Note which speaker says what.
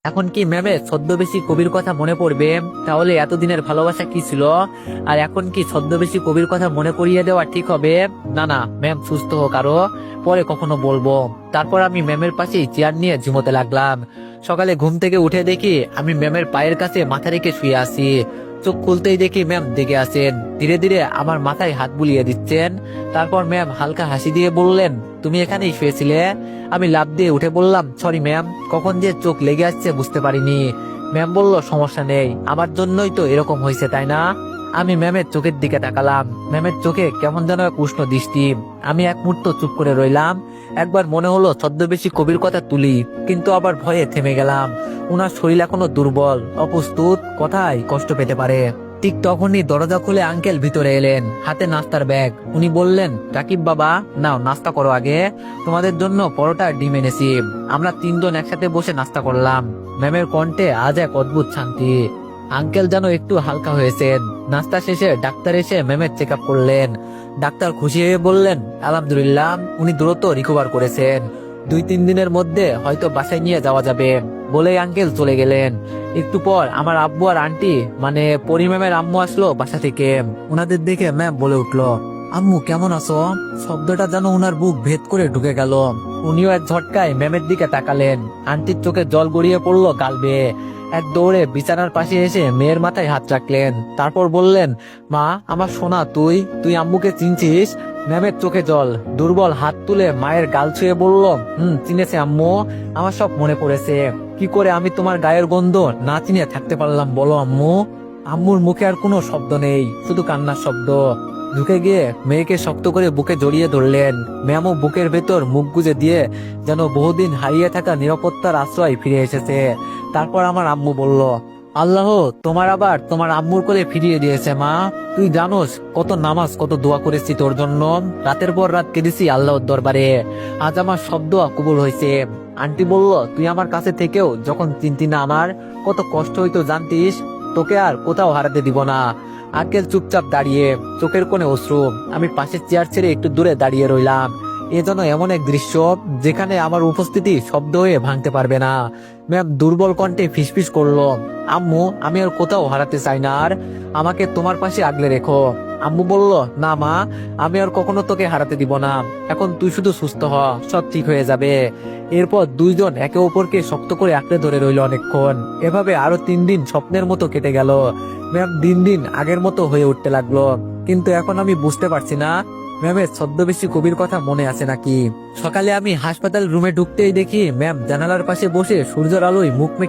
Speaker 1: এখন কি ম্যামের ছদ্মবেশী কবির কথা মনে পড়বে? তাহলে এতদিনের ভালোবাসা কি ছিল? আর এখন কি ছদ্মবেশী কবির কথা মনে করিয়ে দেওয়া ঠিক হবে? না না, ম্যাম সুস্থ হোক আরো, পরে কখনো বলবো। তারপর আমি ম্যামের পাশেই চেয়ার নিয়ে ঝিমোতে লাগলাম। সকালে ঘুম থেকে উঠে দেখি আমি ম্যামের পায়ের কাছে মাথা রেখে শুয়ে আছি। চোখ খুলতেই দেখি ম্যাম জেগে আছেন, ধীরে ধীরে আমার মাথায় হাত বুলিয়ে দিচ্ছেন। তারপর ম্যাম হালকা হাসি দিয়ে বললেন, তুমি এখানেই শুয়েছিলে? আমি লাফ দিয়ে উঠে বললাম, সরি ম্যাম, কখন যে চোখ লেগে আসছে বুঝতে পারিনি। ম্যাম বলল, সমস্যা নেই, আমার জন্যই তো এরকম হয়েছে তাই না? আমি ম্যামের চোখের দিকে তাকালাম। ম্যামের চোখে কেমন যেন এক উষ্ণ দৃষ্টি। আমি এক মুহূর্ত চুপ করে রইলাম। একবার মনে হলো ছদ্মবেশী কবির কথা তুলি, কিন্তু আবার ভয়ে থেমে গেলাম। উনার শরীর এখনো দুর্বল, অপ্রস্তুত, কথায় কষ্ট পেতে পারে। ঠিক তখনই দরজা খুলে আঙ্কেল ভিতরে এলেন, হাতে নাস্তার ব্যাগ। উনি বললেন, রাকিব বাবা, নাও নাস্তা করো আগে, তোমাদের জন্য পরোটা আর ডিম এনেছি। আমরা তিনজন একসাথে বসে নাস্তা করলাম। ম্যামের কণ্ঠে আজ এক অদ্ভুত শান্তি। আঙ্কেল যেন একটু হালকা হয়েছেন। নাস্তা শেষে ডাক্তার এসে ম্যামের চেক আপ করলেন। ডাক্তার খুশি হয়ে বললেন, আলহামদুলিল্লাহ, উনি দ্রুত রিকভার করেছেন, 2-3 দিনের মধ্যে হয়তো বাসায় নিয়ে যাওয়া যাবে। বলেই আঙ্কেল চলে গেলেন। একটু পর আমার আব্বু আর আন্টি, মানে পরি ম্যামের আম্মু আসলো বাসা থেকে। উনাদের দেখে ম্যাম বলে উঠলো, আম্মু কেমন আছো? শব্দটা যেন উনার বুক ভেদ করে ঢুকে গেল। উনিও এক ঝটকায় ম্যামের দিকে তাকালেন। আন্টির চোখে জল গড়িয়ে পড়লো গাল বেয়ে। এক দৌড়ে বিছানার পাশে এসে মেয়ের মাথায় হাত রাখলেন। তারপর বললেন, মা আমার সোনা, তুই তুই আম্মুকে চিনছিস? ম্যামের চোখে জল, দুর্বল হাত তুলে মায়ের গাল ছুঁয়ে বলল, চিনেছে আম্মু, আমার সব মনে পড়েছে। কি করে আমি তোমার গায়ের গন্ধ না চিনে থাকতে পারলাম বলো আম্মু? আম্মুর মুখে আর কোনো শব্দ নেই, শুধু কান্নার শব্দ। ঢুকে গিয়ে মেয়েকে শক্ত করে বুকে জড়িয়ে ধরলেন। ম্যামও বুকের ভেতর মুখ গুজে দিয়ে যেন বহুদিন হারিয়ে থাকা নিরাপত্তার আশ্রয় ফিরে এসেছে। তারপর আমার আম্মু বলল, আল্লাহ তোমার আবার তোমার আম্মুর কোলে ফিরিয়ে দিয়েছে মা। তুই জানোস কত নামাজ কত দোয়া করেছি তোর জন্য, রাতের পর রাত কেঁদেছি আল্লাহর দরবারে। আজ আমার সব দোয়া কবুল হয়েছে। আন্টি বলল, তুই আমার কাছে থেকেও যখন চিনতি না আমার কত কষ্ট হইতো জানতিস? তোকে আর কোথাও হারাতে দিব না। আঙ্কেল চুপচাপ দাঁড়িয়ে, চোখের কোণে অশ্রু। আমি পাশের চেয়ার ছেড়ে একটু দূরে দাঁড়িয়ে রইলাম। এ যেন এমন এক দৃশ্য যেখানে আমার উপস্থিতি শব্দ হয়ে ভাঙতে পারবে না। ম্যাম দুর্বল কণ্ঠে ফিসফিস করলো, আম্মু আমি আর কোথাও হারাতে চাই না, আর আমাকে তোমার পাশে আগলে রেখো। আম্মু বলল, না মা, আমি আর কখনো তোকে হারাতে দিব না। এখন তুই শুধু সুস্থ হ, সব ঠিক হয়ে যাবে। এরপর দুইজন একে অপরকে শক্ত করে আঁকড়ে ধরে রইল অনেকক্ষণ। এভাবে আরো 3 দিন স্বপ্নের মতো কেটে গেল। ম্যাম দিন দিন আগের মতো হয়ে উঠতে লাগলো। কিন্তু এখন আমি বুঝতে পারছি না ম্যামের ছদ্মবেশী কবির কথা মনে আছে নাকি। সকালে আমি হাসপাতাল রুমে ঢুকতেই দেখি ম্যাম জানালার পাশে বসে সূর্যের আলোয় মুখ মেখে